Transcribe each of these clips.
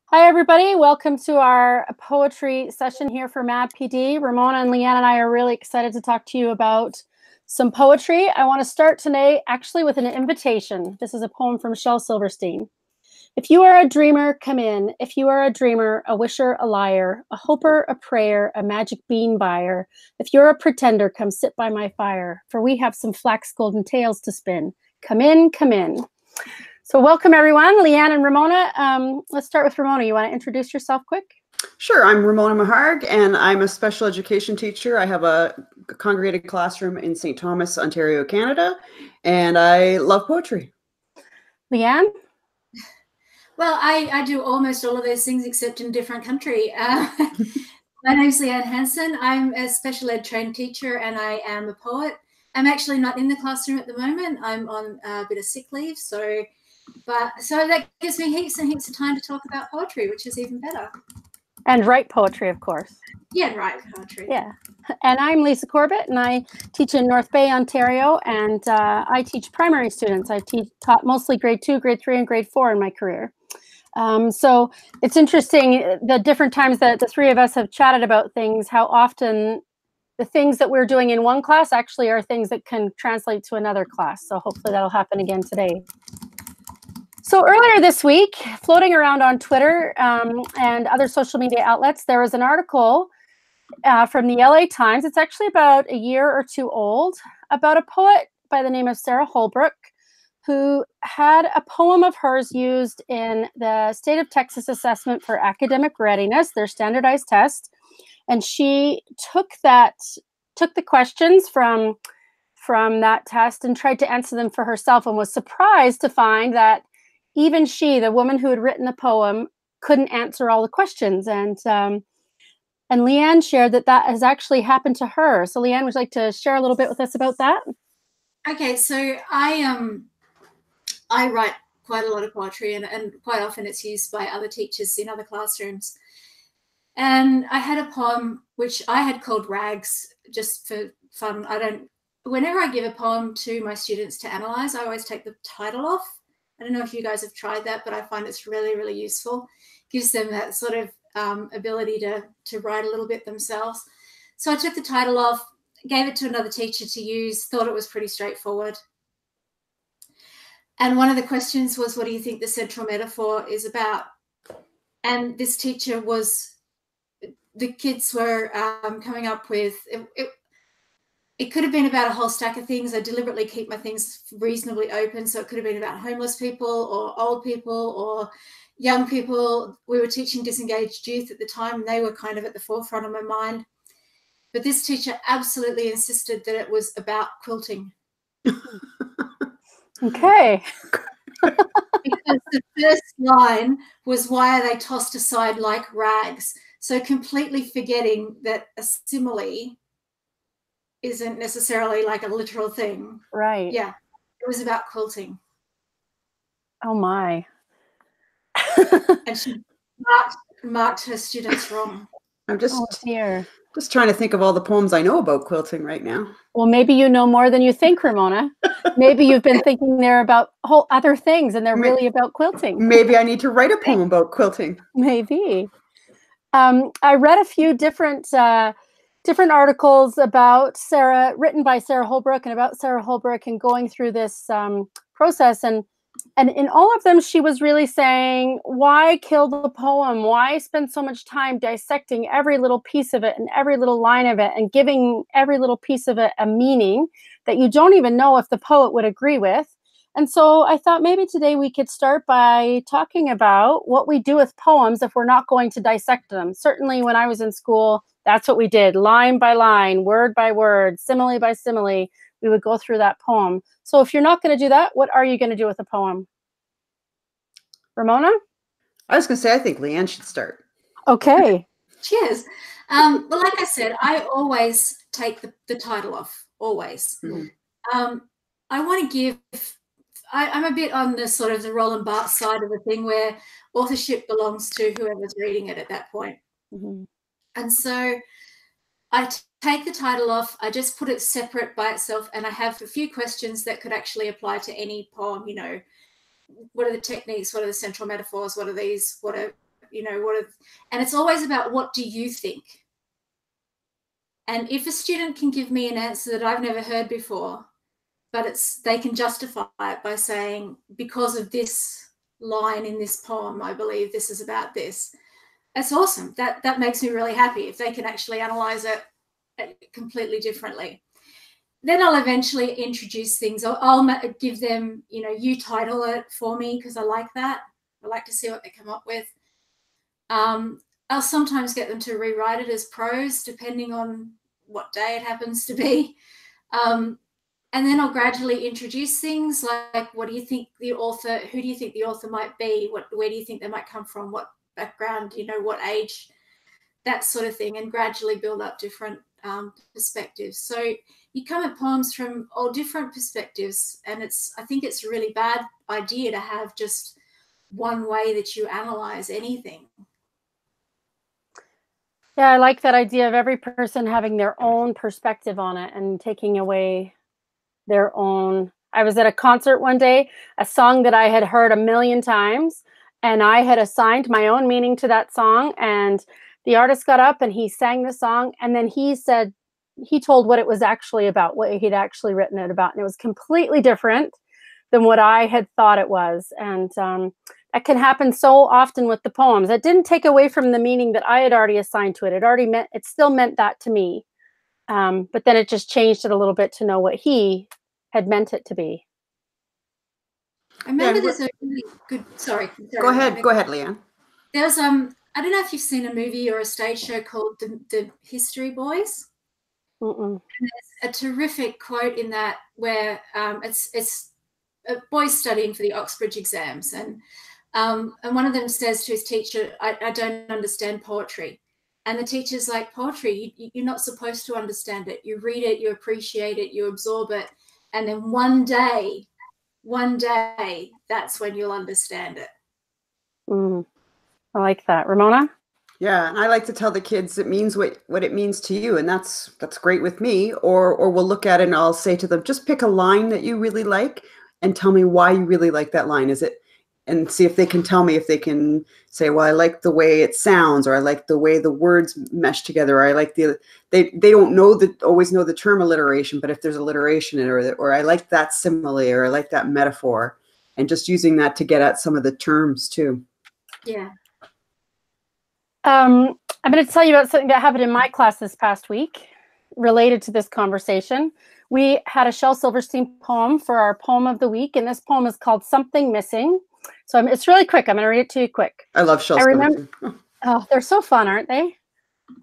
Hi, everybody. Welcome to our poetry session here for Mad PD. Ramona and Leanne and I are really excited to talk to you about some poetry. I want to start today actually with an invitation. This is a poem from Shel Silverstein. If you are a dreamer, come in. If you are a dreamer, a wisher, a liar, a hoper, a prayer, a magic bean buyer. If you're a pretender, come sit by my fire, for we have some flax golden tales to spin. Come in, come in. So welcome, everyone. Leanne and Ramona. Let's start with Ramona. You want to introduce yourself quick? Sure. I'm Ramona Meharg, and I'm a special education teacher. I have a congregated classroom in St. Thomas, Ontario, Canada, and I love poetry. Leanne? Well, I do almost all of those things except in a different country. My name's Leanne Hanson. I'm a special ed trained teacher and I am a poet. I'm actually not in the classroom at the moment. I'm on a bit of sick leave. So that gives me heaps and heaps of time to talk about poetry, which is even better. And write poetry, of course. Yeah, write poetry. Yeah. And I'm Lisa Corbett, and I teach in North Bay, Ontario, and I teach primary students. I've taught mostly grade 2, grade 3, and grade 4 in my career. So it's interesting the different times that the three of us have chatted about things, how often the things that we're doing in one class actually are things that can translate to another class. So hopefully that'll happen again today. So earlier this week, floating around on Twitter and other social media outlets, there was an article from the LA Times. It's actually about a year or two old, about a poet by the name of Sarah Holbrook, who had a poem of hers used in the State of Texas Assessment for Academic Readiness, their standardized test. And she took the questions from that test and tried to answer them for herself, and was surprised to find that even she, the woman who had written the poem, couldn't answer all the questions. And Leanne shared that has actually happened to her. So Leanne, would you like to share a little bit with us about that? Okay, so I write quite a lot of poetry, and quite often it's used by other teachers in other classrooms. And I had a poem which I had called Rags, just for fun. Whenever I give a poem to my students to analyze, I always take the title off. I don't know if you guys have tried that, but I find it's really, really useful. Gives them that sort of ability to write a little bit themselves. So I took the title off, gave it to another teacher to use, thought it was pretty straightforward. And one of the questions was, what do you think the central metaphor is about? And this teacher the kids were coming up with, it could have been about a whole stack of things. I deliberately keep my things reasonably open. So it could have been about homeless people or old people or young people. We were teaching disengaged youth at the time, and they were kind of at the forefront of my mind. But this teacher absolutely insisted that it was about quilting. Okay. Because the first line was, why are they tossed aside like rags? So completely forgetting that a simile isn't necessarily like a literal thing. Right. Yeah, it was about quilting. Oh my. And she marked her students wrong. I'm just trying to think of all the poems I know about quilting right now. Well, maybe you know more than you think, Ramona. Maybe you've been thinking they're about whole other things, and they're really about quilting. Maybe I need to write a poem about quilting. Maybe. I read a few different articles about Sarah, written by Sarah Holbrook, and about Sarah Holbrook and going through this process. And in all of them, she was really saying, why kill the poem? Why spend so much time dissecting every little piece of it and every little line of it and giving every little piece of it a meaning that you don't even know if the poet would agree with? And so I thought maybe today we could start by talking about what we do with poems if we're not going to dissect them. Certainly when I was in school, that's what we did. Line by line, word by word, simile by simile, we would go through that poem. So if you're not going to do that, what are you going to do with a poem? Ramona? I was going to say, I think Leanne should start. Okay. Cheers. Well, like I said, I always take the title off, always. Mm-hmm. I want to give... I'm a bit on the sort of the Roland Barthes side of the thing, where authorship belongs to whoever's reading it at that point. Mm-hmm. And so I take the title off, I just put it separate by itself, and I have a few questions that could actually apply to any poem. You know, what are the techniques? What are the central metaphors? What are these? What are and it's always about what do you think? And if a student can give me an answer that I've never heard before, but they can justify it by saying, because of this line in this poem, I believe this is about this. That's awesome. That makes me really happy if they can actually analyze it completely differently. Then I'll eventually introduce things. I'll give them, you title it for me, because I like that. I like to see what they come up with. I'll sometimes get them to rewrite it as prose, depending on what day it happens to be. And then I'll gradually introduce things like, what do you think the author, who do you think the author might be? Where do you think they might come from? What background, what age, that sort of thing, and gradually build up different perspectives. So you come at poems from all different perspectives, and I think it's a really bad idea to have just one way that you analyze anything. Yeah, I like that idea of every person having their own perspective on it and taking away their own. I was at a concert one day, a song that I had heard a million times, and I had assigned my own meaning to that song, and the artist got up and he sang the song, and then he told what it was actually about, what he'd actually written it about, and it was completely different than what I had thought it was. And that can happen so often with the poems. It didn't take away from the meaning that I had already assigned to it. It still meant that to me. But then it just changed it a little bit to know what he had meant it to be. I remember there's a really good, sorry. Go ahead, Leanne. There's, I don't know if you've seen a movie or a stage show called The History Boys. Mm-mm. And there's a terrific quote in that where it's boys studying for the Oxbridge exams, and one of them says to his teacher, I don't understand poetry. And the teacher's like, poetry, you're not supposed to understand it. You read it, you appreciate it, you absorb it, and then one day, that's when you'll understand it. I like that. Ramona? Yeah, and I like to tell the kids it means what it means to you, and that's great with me. Or we'll look at it and I'll say to them, just pick a line that you really like and tell me why you really like that line. And see if they can tell me, if they can say, well, I like the way it sounds, or I like the way the words mesh together, or I like they don't always know the term alliteration, but if there's alliteration in it, or I like that simile, or I like that metaphor, and just using that to get at some of the terms too. Yeah. I'm going to tell you about something that happened in my class this past week related to this conversation. We had a Shel Silverstein poem for our poem of the week, and this poem is called Something Missing. So it's really quick. I'm going to read it to you quick. I love Shel Silverstein. Oh, they're so fun, aren't they?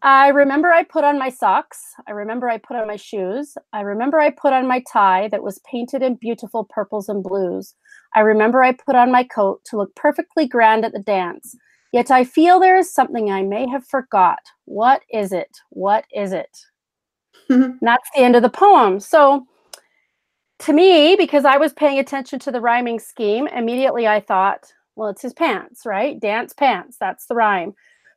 I remember I put on my socks. I remember I put on my shoes. I remember I put on my tie that was painted in beautiful purples and blues. I remember I put on my coat to look perfectly grand at the dance. Yet I feel there is something I may have forgot. What is it? What is it? And that's the end of the poem. So to me, because I was paying attention to the rhyming scheme, immediately I thought, well, it's his pants, right? Dance pants, that's the rhyme.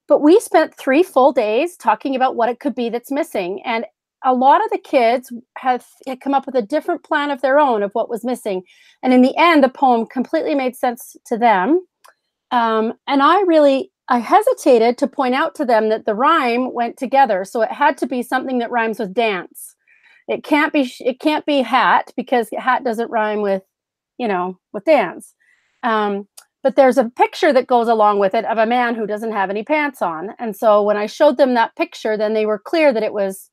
But we spent 3 full days talking about what it could be that's missing. And a lot of the kids had come up with a different plan of their own of what was missing. And in the end, the poem completely made sense to them. And I hesitated to point out to them that the rhyme went together. So it had to be something that rhymes with dance. It can't be hat, because hat doesn't rhyme with, with dance. But there's a picture that goes along with it of a man who doesn't have any pants on. And so when I showed them that picture, then they were clear that it was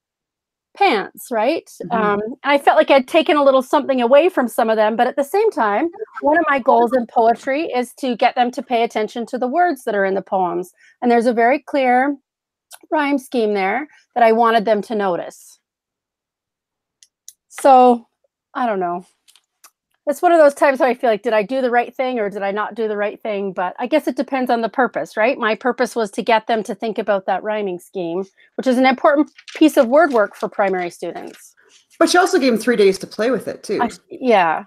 pants, right? Mm-hmm. I felt like I'd taken a little something away from some of them, but at the same time, one of my goals in poetry is to get them to pay attention to the words that are in the poems. And there's a very clear rhyme scheme there that I wanted them to notice. So, I don't know. It's one of those times where I feel like, did I do the right thing or did I not do the right thing? But I guess it depends on the purpose, right? My purpose was to get them to think about that rhyming scheme, which is an important piece of word work for primary students. But you also gave them 3 days to play with it too. Yeah.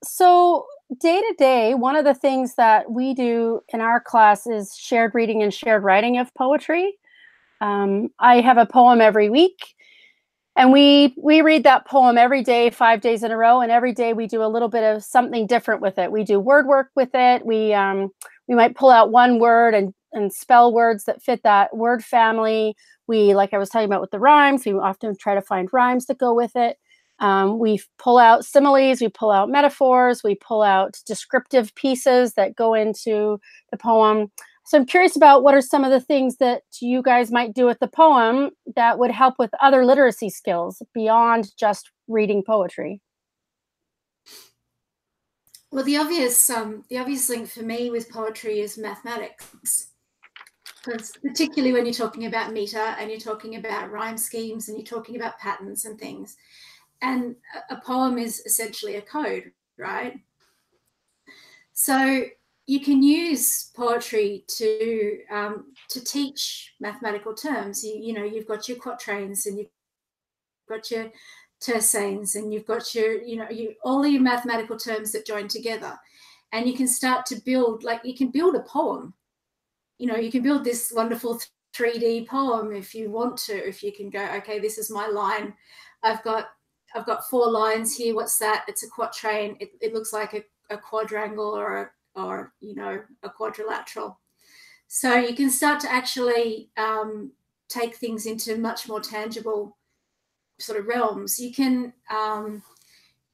So day to day, one of the things that we do in our class is shared reading and shared writing of poetry. I have a poem every week. And we read that poem every day, 5 days in a row, and every day we do a little bit of something different with it. We do word work with it. We might pull out one word and spell words that fit that word family. We, like I was talking about with the rhymes, we often try to find rhymes that go with it. We pull out similes, we pull out metaphors, we pull out descriptive pieces that go into the poem. So I'm curious about what are some of the things that you guys might do with the poem that would help with other literacy skills beyond just reading poetry. Well, the obvious link for me with poetry is mathematics. Because particularly when you're talking about meter and you're talking about rhyme schemes and you're talking about patterns and things. And a poem is essentially a code, right? So you can use poetry to teach mathematical terms. You've got your quatrains and you've got your tercenes and you've got your, all your mathematical terms that join together. And you can start to build, you can build a poem. You can build this wonderful 3D poem if you want to, if you can go, okay, this is my line. I've got 4 lines here. What's that? It's a quatrain. It looks like a quadrangle or a quadrilateral. So you can start to actually take things into much more tangible sort of realms. You can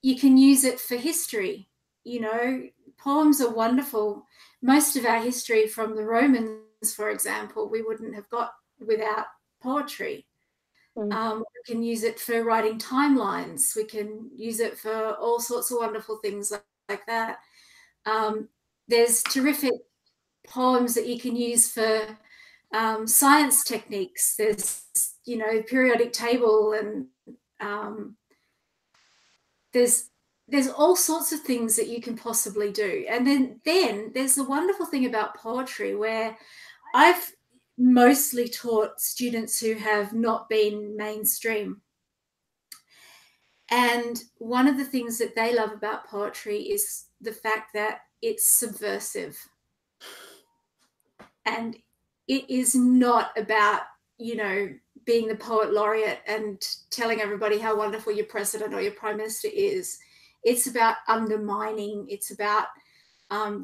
use it for history. Poems are wonderful. Most of our history from the Romans, for example, we wouldn't have got without poetry. We can use it for writing timelines. We can use it for all sorts of wonderful things like that. There's terrific poems that you can use for science techniques. There's, periodic table, and there's all sorts of things that you can possibly do. And then there's the wonderful thing about poetry, where I've mostly taught students who have not been mainstream. And one of the things that they love about poetry is the fact that it's subversive. And it is not about, being the poet laureate and telling everybody how wonderful your president or your prime minister is. It's about undermining. It's about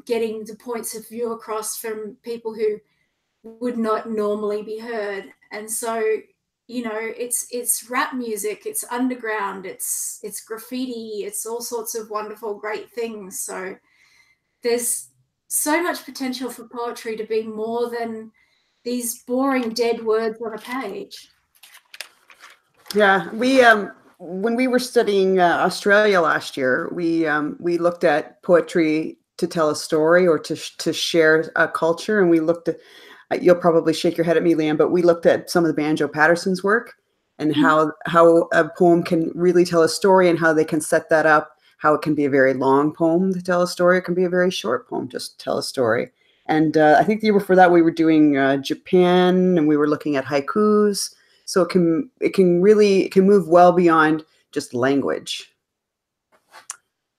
getting the points of view across from people who would not normally be heard. And so, it's rap music, it's underground, it's graffiti, it's all sorts of wonderful, great things. So there's so much potential for poetry to be more than these boring dead words on a page. Yeah, we when we were studying Australia last year, we looked at poetry to tell a story or to share a culture, and we looked at. You'll probably shake your head at me, Leanne, but we looked at some of the Banjo Patterson's work and how a poem can really tell a story and how they can set that up. How it can be a very long poem to tell a story. It can be a very short poem just to tell a story. And I think the year before that we were doing Japan, and we were looking at haikus. So it can move well beyond just language.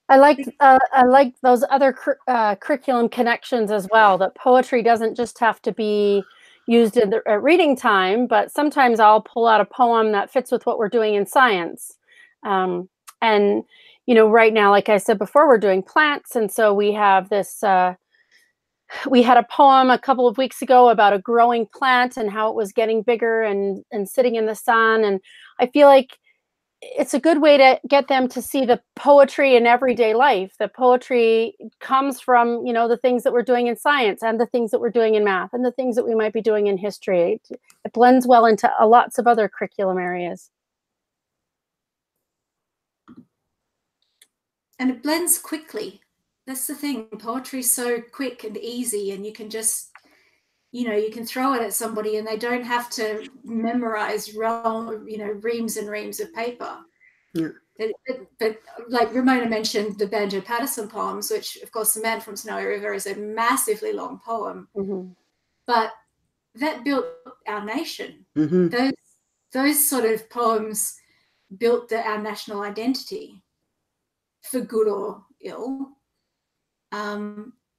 I like those other curriculum connections as well. That poetry doesn't just have to be used at reading time, but sometimes I'll pull out a poem that fits with what we're doing in science. And right now, like I said before, we're doing plants, and so we have this. We had a poem a couple of weeks ago about a growing plant and how it was getting bigger and sitting in the sun. And I feel like it's a good way to get them to see the poetry in everyday life. The poetry comes from, the things that we're doing in science and the things that we're doing in math and the things that we might be doing in history. It blends well into lots of other curriculum areas. And it blends quickly. That's the thing. Poetry is so quick and easy, and you can just, you can throw it at somebody and they don't have to memorize, reams and reams of paper. Yeah. But like Ramona mentioned, the Banjo Patterson poems, which, of course, The Man from Snowy River is a massively long poem. Mm-hmm. But that built our nation. Mm-hmm. Those sort of poems built our national identity, for good or ill.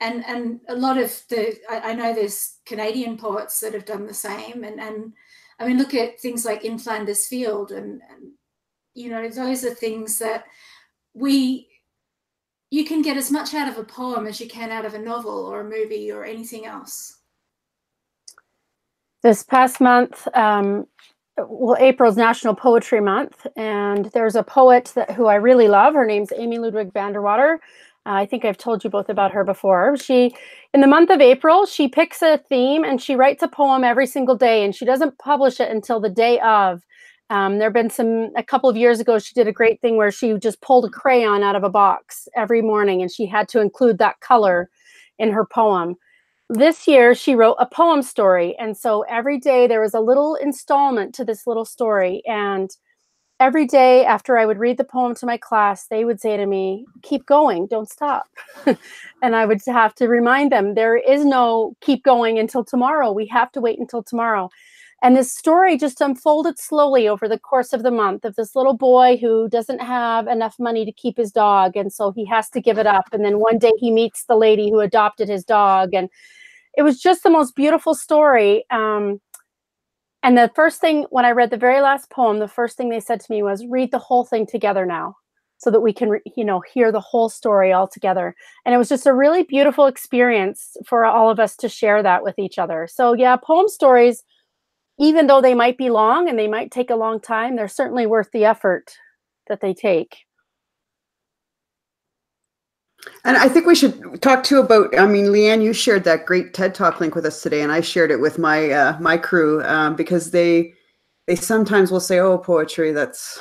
And a lot of I know there's Canadian poets that have done the same. And I mean, look at things like In Flanders Field and you know, those are things that you can get as much out of a poem as you can out of a novel or a movie or anything else. This past month, well, April's National Poetry Month, and there's a poet who I really love. Her name's Amy Ludwig Vanderwater. I think I've told you both about her before. In the month of April, she picks a theme and she writes a poem every single day, and she doesn't publish it until the day of. There have been a couple of years ago, she did a great thing where she just pulled a crayon out of a box every morning, and she had to include that color in her poem. This year, she wrote a poem story, and so every day there was a little installment to this little story, and every day after I would read the poem to my class, they would say to me, "Keep going, don't stop." And I would have to remind them, there is no keep going until tomorrow. We have to wait until tomorrow. And this story just unfolded slowly over the course of the month of this little boy who doesn't have enough money to keep his dog, and so he has to give it up. And then one day he meets the lady who adopted his dog, and it was just the most beautiful story. And the first thing, when I read the very last poem, the first thing they said to me was, read the whole thing together now so that we can, hear the whole story all together. And it was just a really beautiful experience for all of us to share that with each other. So yeah, poem stories, even though they might be long and they might take a long time, they're certainly worth the effort that they take. And I think we should talk too about, I mean, Leanne, you shared that great TED Talk link with us today, and I shared it with my my crew because they sometimes will say, oh, poetry, that's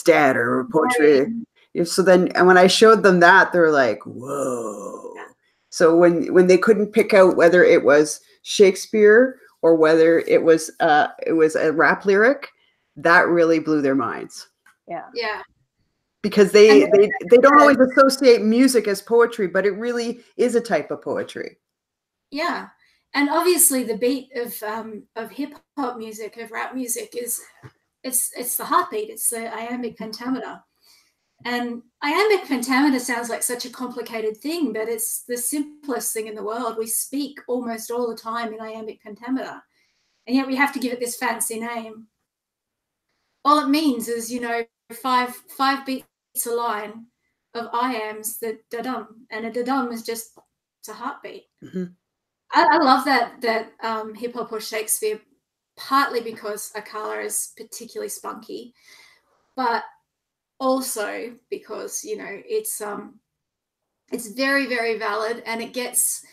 dead, or poetry. So then, and when I showed them that, they're like, whoa. So when they couldn't pick out whether it was Shakespeare or whether it was a rap lyric, that really blew their minds. Yeah. Yeah. Because they don't always associate music as poetry, but it really is a type of poetry. Yeah. And obviously the beat of hip hop music, of rap music, it's the heartbeat, it's the iambic pentameter. And iambic pentameter sounds like such a complicated thing, but it's the simplest thing in the world. We speak almost all the time in iambic pentameter, and yet we have to give it this fancy name. All it means is, five beats a line of iams, the da-dum, and a da-dum is just, it's a heartbeat. Mm-hmm. I love that hip hop or Shakespeare, partly because Akala is particularly spunky, but also because it's very, very valid, and it gets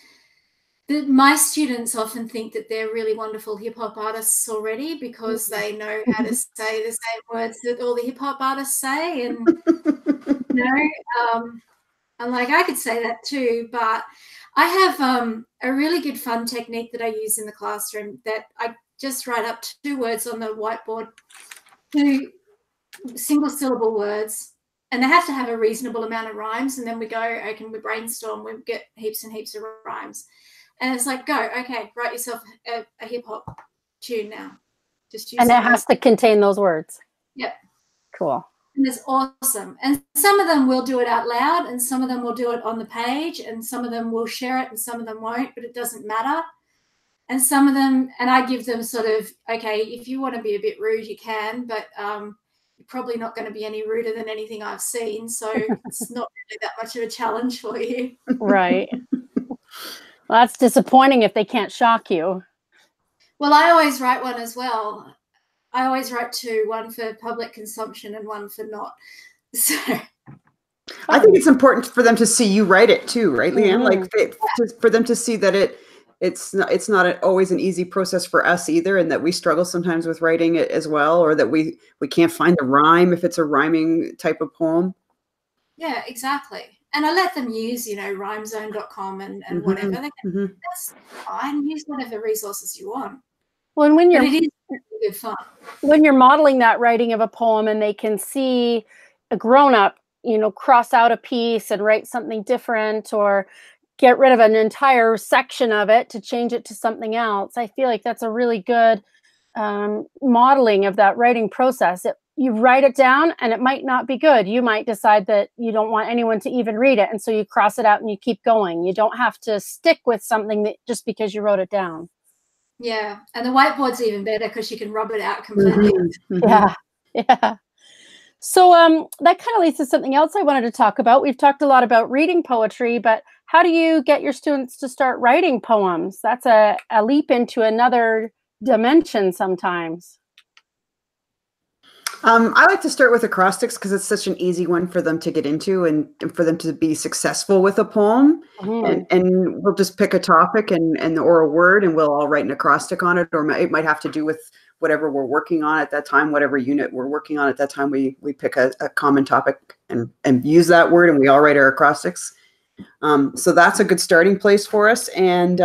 my students often think that they're really wonderful hip hop artists already because they know how to say the same words that all the hip hop artists say, and I'm like, I could say that too, but I have a really good fun technique that I use in the classroom that I just write up 2 words on the whiteboard, 2 single syllable words, and they have to have a reasonable amount of rhymes, and then we go, okay, we brainstorm, we get heaps and heaps of rhymes. And it's like, go, okay, write yourself a hip hop tune now. Just use and it has to contain those words. Yep. Cool. And it's awesome. And some of them will do it out loud, and some of them will do it on the page, and some of them will share it, and some of them won't, but it doesn't matter. And some of them, and I give them sort of, okay, if you want to be a bit rude, you can, but you're probably not going to be any ruder than anything I've seen. So it's not really that much of a challenge for you. Right. Well, that's disappointing if they can't shock you. Well, I always write one as well. I always write 2, one for public consumption and one for not. So I think it's important for them to see you write it too, right, Leanne? Mm-hmm. Like for them to see that it's not always an easy process for us either, and that we struggle sometimes with writing it as well, or that we can't find the rhyme if it's a rhyming type of poem. Yeah, exactly. And I let them use, rhymezone.com and Mm-hmm. whatever. They can, Mm-hmm. that's fine. Use whatever resources you want. Well, when But it is really good fun. When you're modeling that writing of a poem and they can see a grown-up, cross out a piece and write something different, or get rid of an entire section of it to change it to something else, I feel like that's a really good modeling of that writing process. You write it down and it might not be good. You might decide that you don't want anyone to even read it, and so you cross it out and you keep going. You don't have to stick with something that just because you wrote it down. Yeah, and the whiteboard's even better because you can rub it out completely. Mm-hmm. Yeah. So that kind of leads to something else I wanted to talk about. We've talked a lot about reading poetry, but how do you get your students to start writing poems? That's a leap into another dimension sometimes. I like to start with acrostics because it's such an easy one for them to get into and for them to be successful with a poem. And we'll just pick a topic or a word, and we'll all write an acrostic on it, or it might have to do with whatever we're working on at that time, whatever unit we're working on at that time. We pick a common topic and use that word, and we all write our acrostics. So that's a good starting place for us. And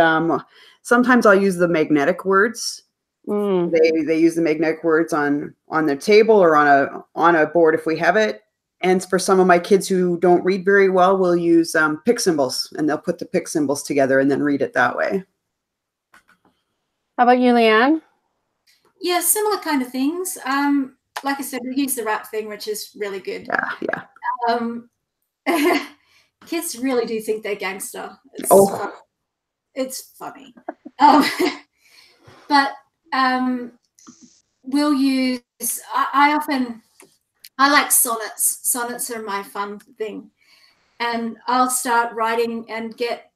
sometimes I'll use the magnetic words. They use the magnetic words on their table or on a board if we have it. And for some of my kids who don't read very well, we'll use pick symbols, and they'll put the pick symbols together and then read it that way. How about you, Leanne? Yeah, similar kind of things. Like I said, we use the rap thing, which is really good. Yeah. Kids really do think they're gangster. It's funny. But we'll use, I like sonnets. Sonnets are my fun thing. And I'll start writing and get,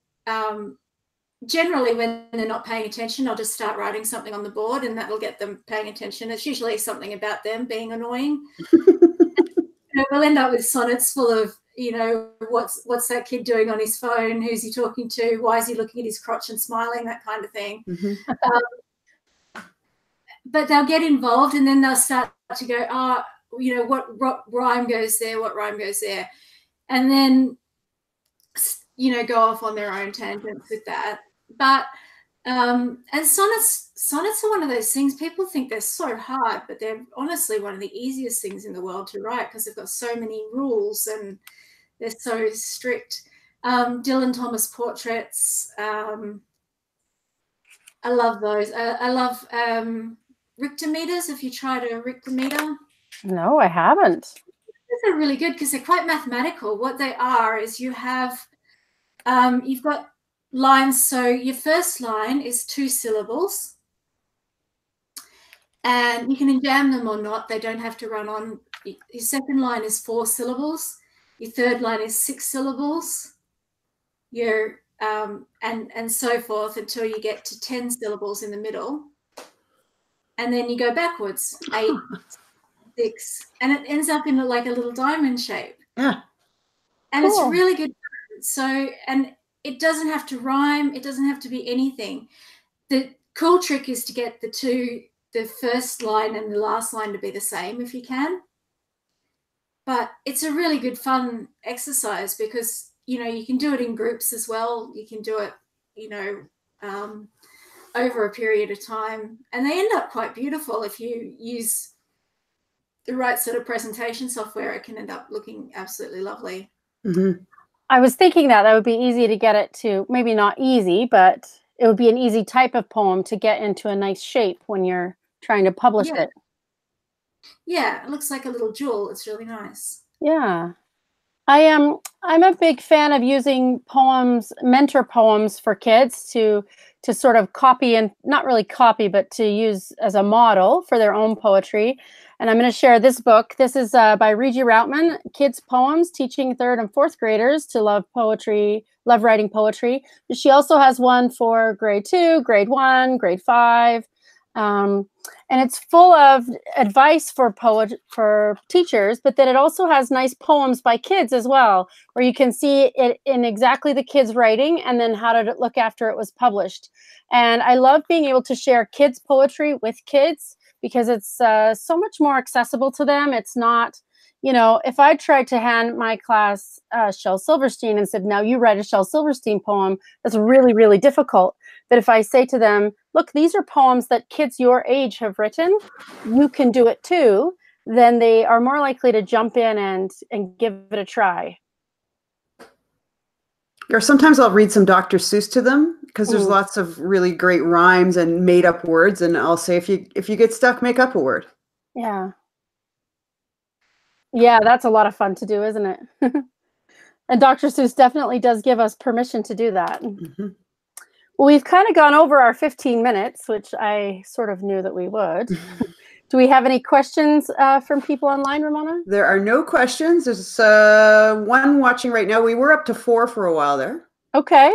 generally when they're not paying attention, I'll just start writing something on the board, and that will get them paying attention. It's usually something about them being annoying. We'll end up with sonnets full of, what's that kid doing on his phone? Who's he talking to? Why is he looking at his crotch and smiling? That kind of thing. But they'll get involved, and then they'll start to go, what rhyme goes there? What rhyme goes there? And then, go off on their own tangents with that. But and sonnets are one of those things, people think they're so hard, but they're honestly one of the easiest things in the world to write because they've got so many rules and they're so strict. Dylan Thomas portraits, I love those. I love Richter meters. If you tried a Richter meter. No, I haven't. These are really good because they're quite mathematical. What they are is you have, you've got lines. So your first line is 2 syllables, and you can enjam them or not. They don't have to run on. Your second line is 4 syllables. Your third line is 6 syllables. Your and so forth until you get to 10 syllables in the middle, and then you go backwards 8, 6, and it ends up in like a little diamond shape. Yeah, and cool. It's really good. So, and it doesn't have to rhyme. It doesn't have to be anything. The cool trick is to get the first line and the last line to be the same if you can. But it's a really good fun exercise because, you can do it in groups as well. You can do it, over a period of time. And they end up quite beautiful. If you use the right sort of presentation software, it can end up looking absolutely lovely. Mm-hmm. I was thinking that would be easy to get it to, maybe not easy, but it would be an easy type of poem to get into a nice shape when you're trying to publish it. Yeah, it looks like a little jewel. It's really nice. Yeah. I'm a big fan of using poems, mentor poems for kids to sort of copy, and not really copy, but to use as a model for their own poetry. And I'm going to share this book. This is by Regie Routman, Kids Poems, Teaching 3rd and 4th Graders to Love Poetry, Love Writing Poetry. She also has one for grade 2, grade 1, grade 5. And it's full of advice for teachers, but then it also has nice poems by kids as well, where you can see it in exactly the kids' writing and then how did it look after it was published. And I love being able to share kids' poetry with kids because it's so much more accessible to them. It's not, if I tried to hand my class Shel Silverstein and said, now you write a Shel Silverstein poem, that's really, really difficult. But if I say to them, look, these are poems that kids your age have written, you can do it too, then they are more likely to jump in and give it a try. Or sometimes I'll read some Dr. Seuss to them because there's lots of really great rhymes and made up words. And I'll say, if you get stuck, make up a word. Yeah. Yeah, that's a lot of fun to do, isn't it? And Dr. Seuss definitely does give us permission to do that. Mm-hmm. Well, we've kind of gone over our 15 minutes, which I sort of knew that we would. Do we have any questions from people online, Ramona? There are no questions. There's one watching right now. We were up to 4 for a while there. Okay.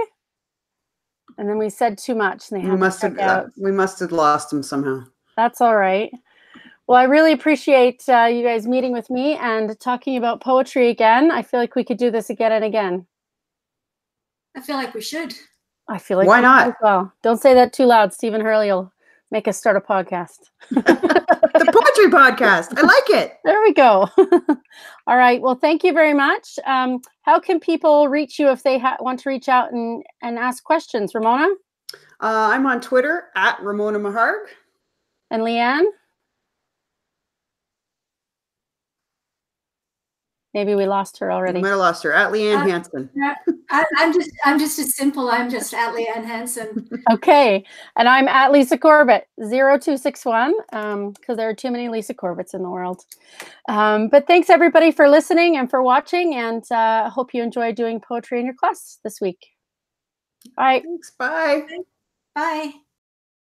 And then we said too much. And they We must have lost them somehow. That's all right. Well, I really appreciate you guys meeting with me and talking about poetry again. I feel like we could do this again and again. I feel like we should. I feel like why not? As well, don't say that too loud. Stephen Hurley will make us start a podcast. The poetry podcast. I like it. There we go. All right. Well, thank you very much. How can people reach you if they want to reach out and ask questions? Ramona? I'm on Twitter at Ramona Meharg. And Leanne? Maybe we lost her already. We might have lost her. At Leanne Hanson. I'm just as simple. I'm just at Leanne Hanson. Okay. And I'm at Lisa Corbett, 0261, because there are too many Lisa Corbetts in the world. But thanks everybody for listening and for watching, and I hope you enjoyed doing poetry in your class this week. All right. Thanks. Bye. Bye.